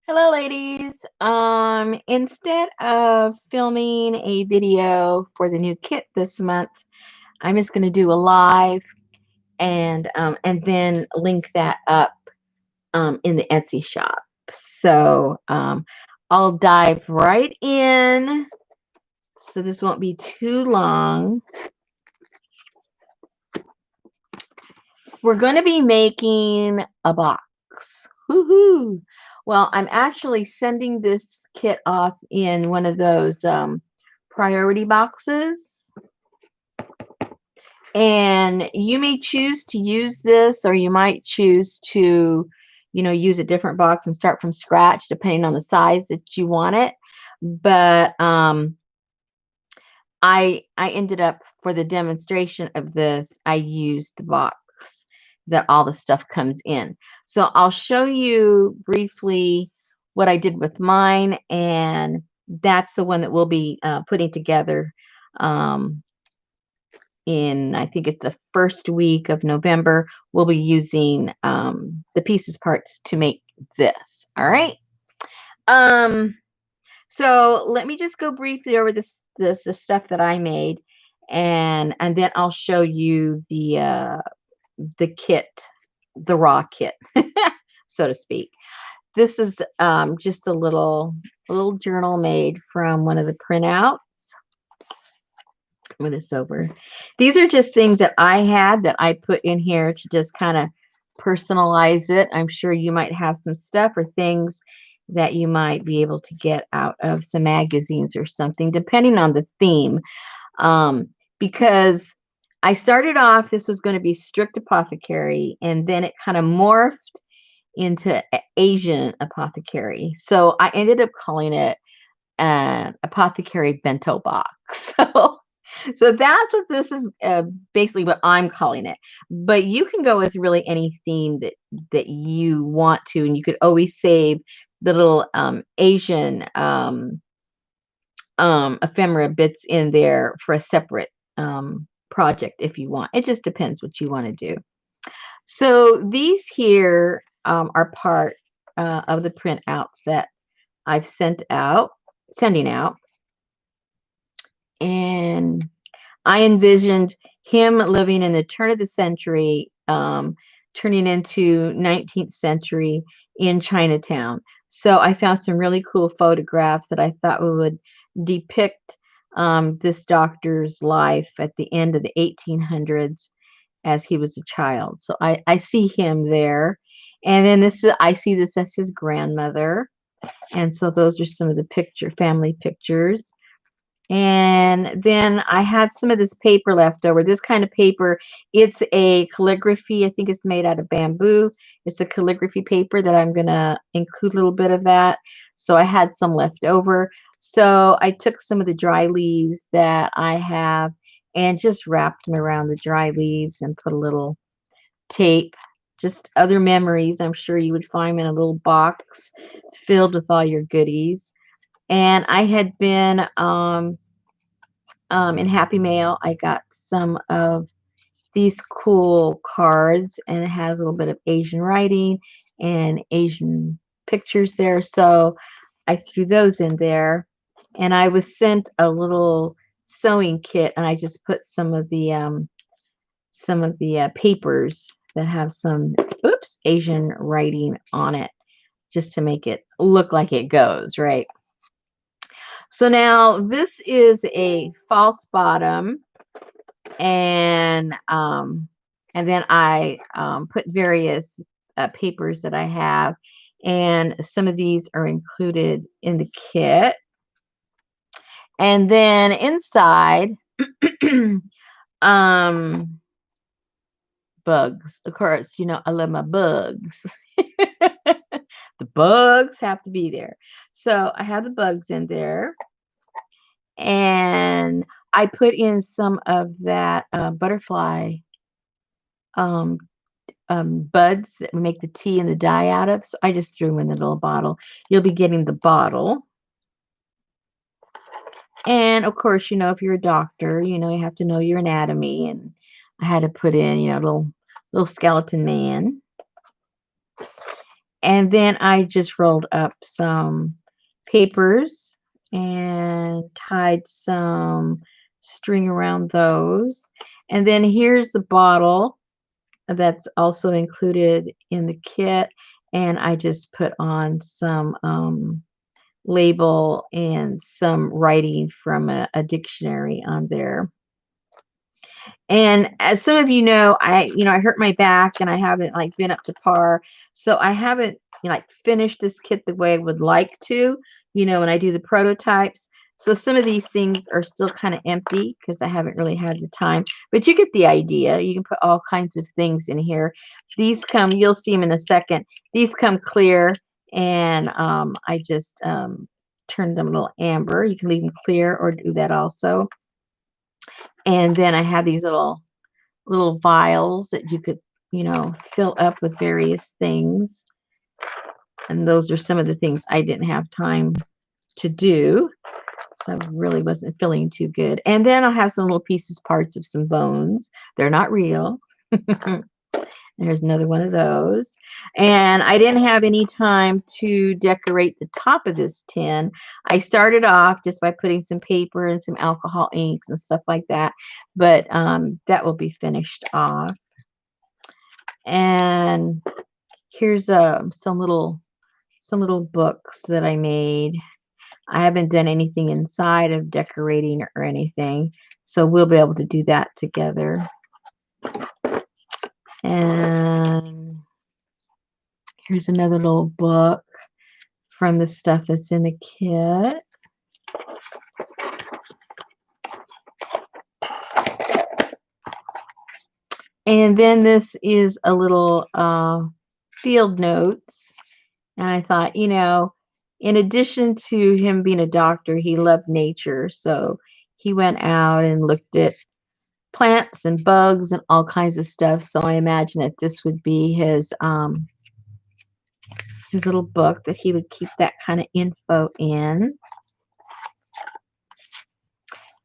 Hello, ladies. Instead of filming a video for the new kit this month, I'm just going to do a live and then link that up in the Etsy shop. So I'll dive right in. So this won't be too long. We're going to be making a box. Woohoo! Well, I'm actually sending this kit off in one of those priority boxes. And you may choose to use this, or you might choose to, use a different box and start from scratch, depending on the size that you want it. But I ended up, for the demonstration of this, I used the box that all the stuff comes in. So I'll show you briefly what I did with mine, and that's the one that we'll be putting together um, in, I think it's the first week of November. We'll be using the pieces parts to make this. All right. Um, so let me just go briefly over the stuff that I made, and then I'll show you the kit, the raw kit, so to speak. This is just a little journal made from one of the printouts. Move this over. These are just things that I had that I put in here to just kind of personalize it. I'm sure you might have some stuff or things that you might be able to get out of some magazines or something, depending on the theme. Because I started off, this was going to be strict apothecary, and then it kind of morphed into Asian apothecary. So I ended up calling it an apothecary bento box. So that's what this is, basically what I'm calling it. But you can go with really any theme that you want to, and you could always save the little Asian ephemera bits in there for a separate project if you want. It just depends what you want to do. So these here are part of the printouts that I've sending out. And I envisioned him living in the turn of the century, turning into 19th century in Chinatown. So I found some really cool photographs that I thought would depict this doctor's life at the end of the 1800s as he was a child. So I see him there. And then I see this as his grandmother. And so those are some of the family pictures. And then I had some of this paper left over. This kind of paper, it's a calligraphy. I think it's made out of bamboo. It's a calligraphy paper that I'm going to include a little bit of that. So I had some left over. So I took some of the dry leaves that I have and just wrapped them around the dry leaves and put a little tape. Just other memories. I'm sure you would find them in a little box filled with all your goodies. And I had been in Happy Mail. I got some of these cool cards, and it has a little bit of Asian writing and Asian pictures there. So I threw those in there, and I was sent a little sewing kit, and I just put some of the papers that have some Asian writing on it, just to make it look like it goes right. So now this is a false bottom, and then I put various papers that I have, and some of these are included in the kit. And then inside, um, bugs. Of course, I love my bugs. The bugs have to be there. So I have the bugs in there. And I put in some of that butterfly um, buds that we make the tea and the dye out of. So I just threw them in the little bottle. You'll be getting the bottle. And of course, if you're a doctor, you have to know your anatomy. And I had to put in, a little skeleton man. And then I just rolled up some papers and tied some string around those. And then here's the bottle that's also included in the kit. And I just put on some label and some writing from a dictionary on there. And as some of you know, I hurt my back and I haven't like been up to par. So I haven't like finished this kit the way I would like to, when I do the prototypes. So some of these things are still kind of empty because I haven't really had the time, but you get the idea. You can put all kinds of things in here. These come, you'll see them in a second. These come clear, and I just turn them a little amber. You can leave them clear or do that also. And then I have these little vials that you could, fill up with various things. And those are some of the things I didn't have time to do. So I really wasn't feeling too good. And then I'll have some little pieces, parts of some bones. They're not real. There's another one of those. And I didn't have any time to decorate the top of this tin. I started off just by putting some paper and some alcohol inks and stuff like that. But that will be finished off. And here's some little books that I made. I haven't done anything inside of decorating or anything, so we'll be able to do that together. And here's another little book from the stuff that's in the kit. And then this is a little field notes. And I thought, in addition to him being a doctor, he loved nature. So he went out and looked at plants and bugs and all kinds of stuff. So I imagine that this would be his little book that he would keep that kind of info in.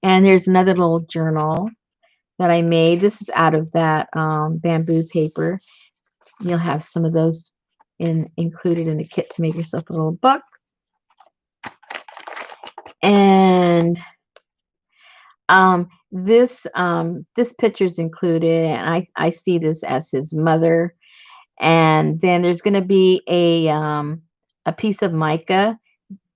And there's another little journal that I made. This is out of that bamboo paper. You'll have some of those included in the kit to make yourself a little book. And this picture is included, and I see this as his mother. And then there's going to be a piece of mica.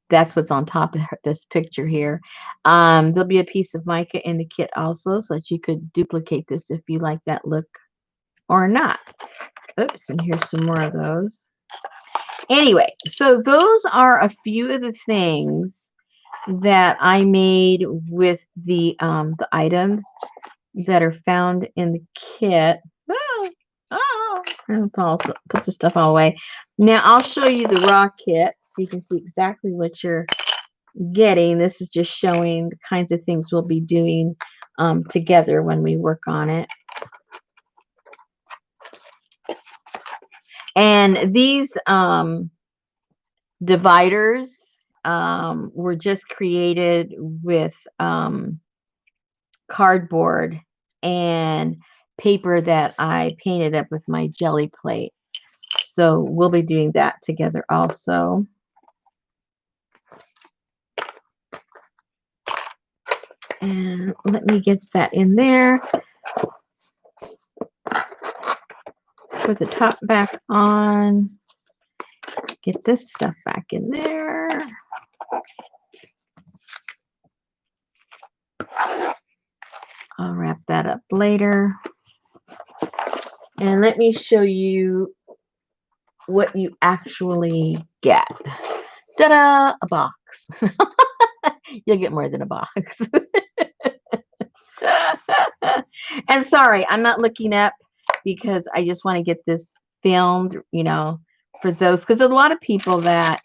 That's what's on top of this picture here. There'll be a piece of mica in the kit also, so that you could duplicate this if you like that look or not. Oops, and here's some more of those. Anyway, so those are a few of the things that I made with the items that are found in the kit. I'll put the stuff all away. Now I'll show you the raw kit so you can see exactly what you're getting. This is just showing the kinds of things we'll be doing together when we work on it. And these dividers were just created with cardboard and paper that I painted up with my jelly plate. So we'll be doing that together also. And let me get that in there. Put the top back on. Get this stuff back in there. I'll wrap that up later. And let me show you what you actually get. Ta-da! A box. You'll get more than a box. And sorry, I'm not looking up because I just want to get this filmed, for those, because there's a lot of people that,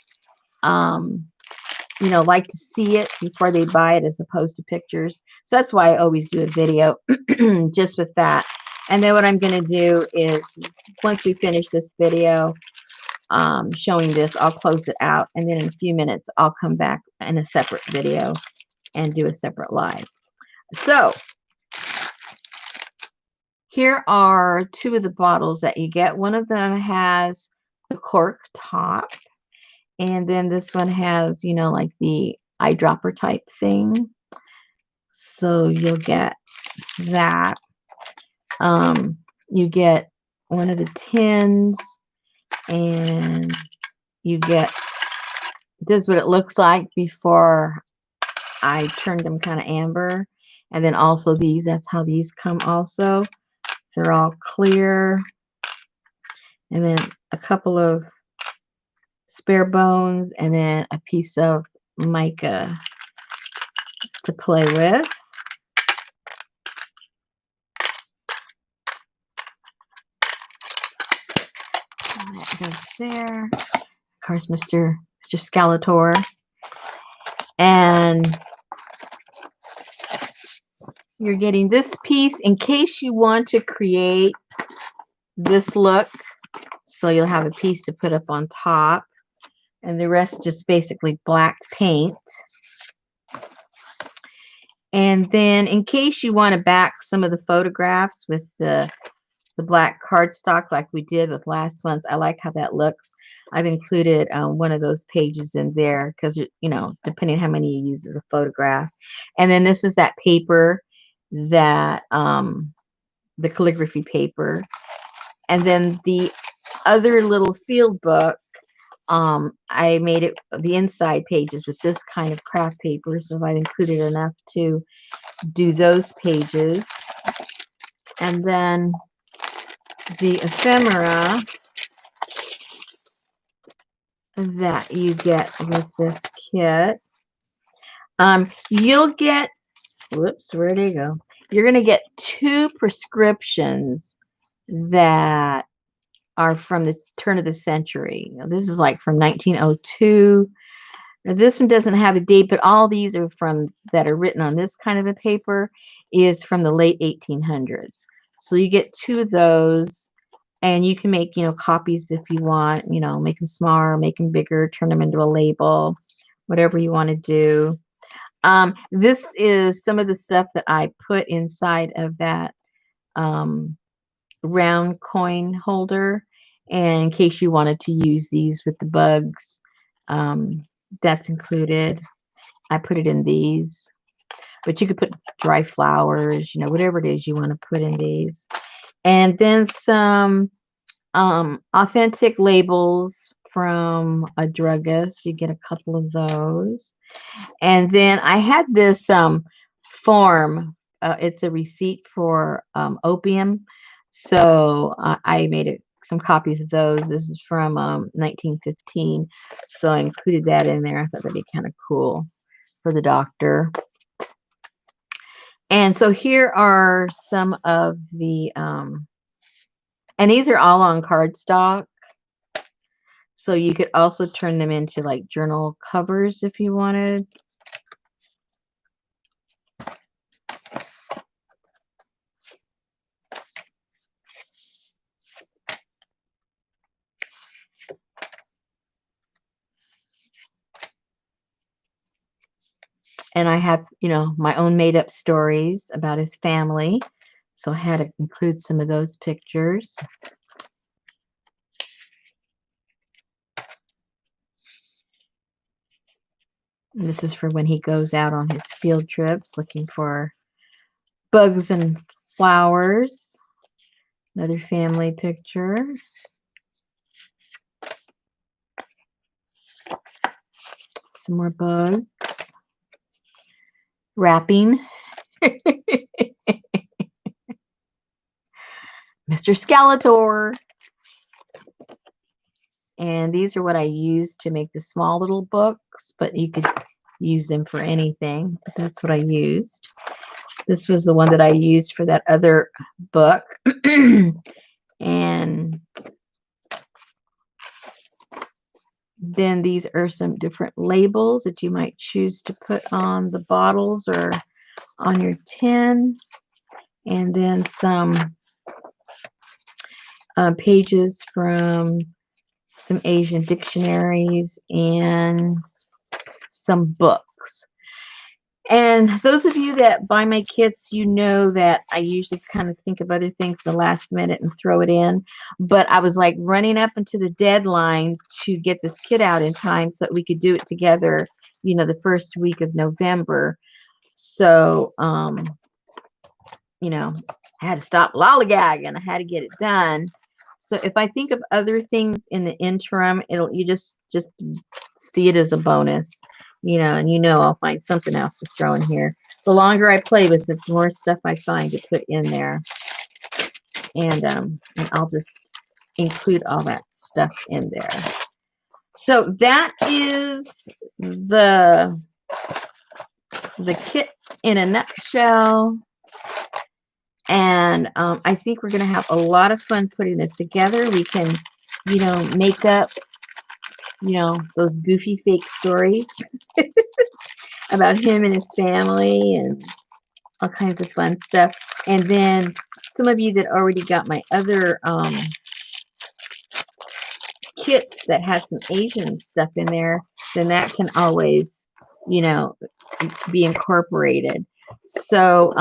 like to see it before they buy it as opposed to pictures. So that's why I always do a video just with that. And then what I'm going to do is once we finish this video showing this, I'll close it out. And then in a few minutes, I'll come back in a separate video and do a separate live. So here are two of the bottles that you get. One of them has the cork top. And then this one has, you know, like the eyedropper type thing. So you'll get that. You get one of the tins, and you get this is what it looks like before I turned them kind of amber. And then also these, that's how these come also. They're all clear. And then a couple of spare bones, and then a piece of mica to play with. So that goes there. Of course, Mr. Skeletor. And you're getting this piece in case you want to create this look. So you'll have a piece to put up on top, and the rest just basically black paint. And then in case you want to back some of the photographs with the black cardstock like we did with last ones, I like how that looks. I've included one of those pages in there because, you know, depending on how many you use as a photograph. And then this is that paper, that the calligraphy paper. And then the other little field book, I made it the inside pages with this kind of craft paper, so I've included enough to do those pages. And then the ephemera that you get with this kit. You'll get, whoops, where'd they go? You're going to get 2 prescriptions that are from the turn of the century. Now, this is like from 1902. Now, this one doesn't have a date, but all these are from that are written on this kind of a paper is from the late 1800s. So you get 2 of those, and you can make, you know, copies if you want, you know, make them smaller, make them bigger, turn them into a label, whatever you want to do. This is some of the stuff that I put inside of that round coin holder. And in case you wanted to use these with the bugs, that's included. I put it in these, but you could put dry flowers, you know, whatever it is you want to put in these. And then some authentic labels from a druggist. You get a couple of those. And then I had this form. It's a receipt for opium. So I made some copies of those. This is from 1915. So I included that in there. I thought that'd be kind of cool for the doctor. And so here are some of the, and these are all on cardstock. So you could also turn them into like journal covers if you wanted. And I have, you know, my own made up stories about his family. So I had to include some of those pictures. And this is for when he goes out on his field trips looking for bugs and flowers. Another family picture. Some more bugs. Wrapping. Mr. Skeletor. And these are what I used to make the small little books, but you could use them for anything. But that's what I used. This was the one that I used for that other book. And then these are some different labels that you might choose to put on the bottles or on your tin. And then some pages from some Asian dictionaries and some books. And those of you that buy my kits, you know that I usually kind of think of other things the last minute and throw it in. But I was like running up into the deadline to get this kit out in time so that we could do it together, the first week of November. So, I had to stop lollygagging. I had to get it done. So if I think of other things in the interim, you just see it as a bonus, and I'll find something else to throw in here. The longer I play with it, the more stuff I find to put in there, and I'll just include all that stuff in there. So that is the kit in a nutshell. And I think we're going to have a lot of fun putting this together. We can, make up, those goofy fake stories about him and his family and all kinds of fun stuff. And then some of you that already got my other kits that has some Asian stuff in there, then that can always, be incorporated. So,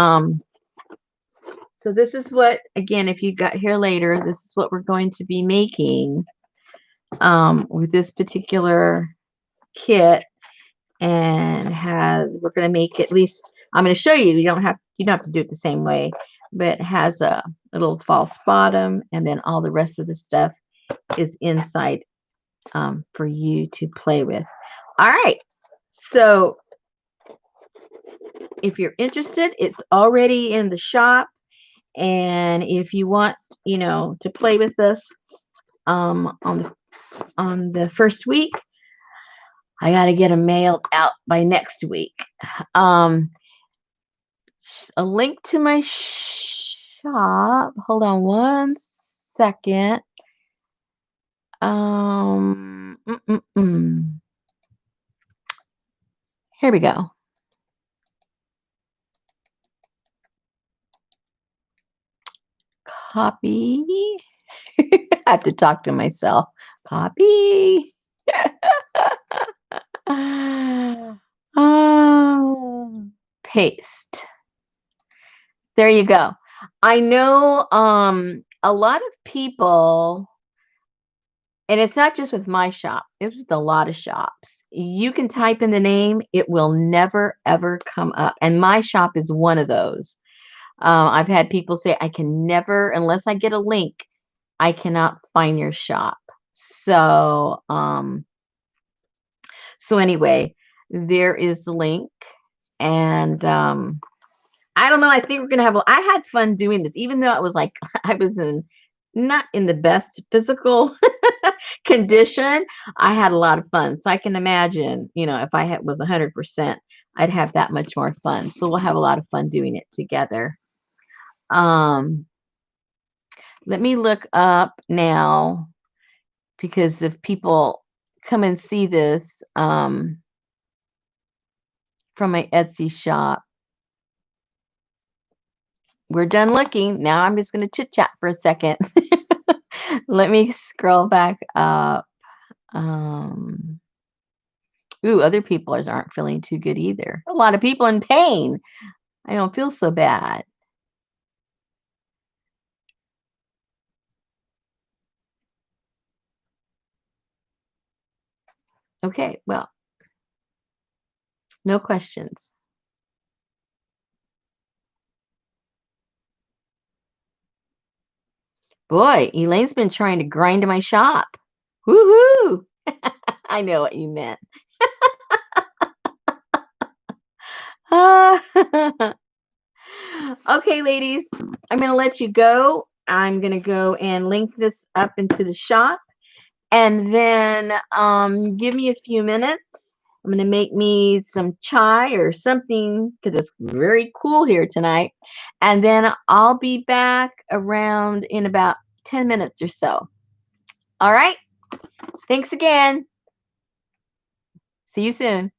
so this is what, again, if you got here later, this is what we're going to be making with this particular kit, and we're going to make at least, I'm going to show you, you don't have to do it the same way, but it has a little false bottom, and then all the rest of the stuff is inside for you to play with. All right, so if you're interested, it's already in the shop. And if you want, to play with this on the first week, I got to get them mailed out by next week. A link to my shop. Hold on one second. Here we go. Copy. I have to talk to myself. Copy. Paste. There you go. I know a lot of people, and it's not just with my shop, it's with a lot of shops. You can type in the name, it will never ever come up. And my shop is one of those. I've had people say, I can never, unless I get a link, I cannot find your shop. So, anyway, there is the link. And I don't know, I think we're going to have, I had fun doing this, even though it was like, I was not in the best physical condition. I had a lot of fun. So I can imagine, if I was 100%, I'd have that much more fun. So we'll have a lot of fun doing it together. Let me look up now, because if people come and see this from my Etsy shop. We're done looking. Now I'm just going to chit chat for a second. Let me scroll back up. Ooh, other people aren't feeling too good either. A lot of people in pain. I don't feel so bad. Okay, well, no questions. Boy, Elaine's been trying to grind my shop. Woohoo! I know what you meant. Okay, ladies, I'm going to let you go. I'm going to go and link this up into the shop. And then give me a few minutes. I'm going to make me some chai or something, because it's very cool here tonight. And then I'll be back around in about 10 minutes or so. All right. Thanks again. See you soon.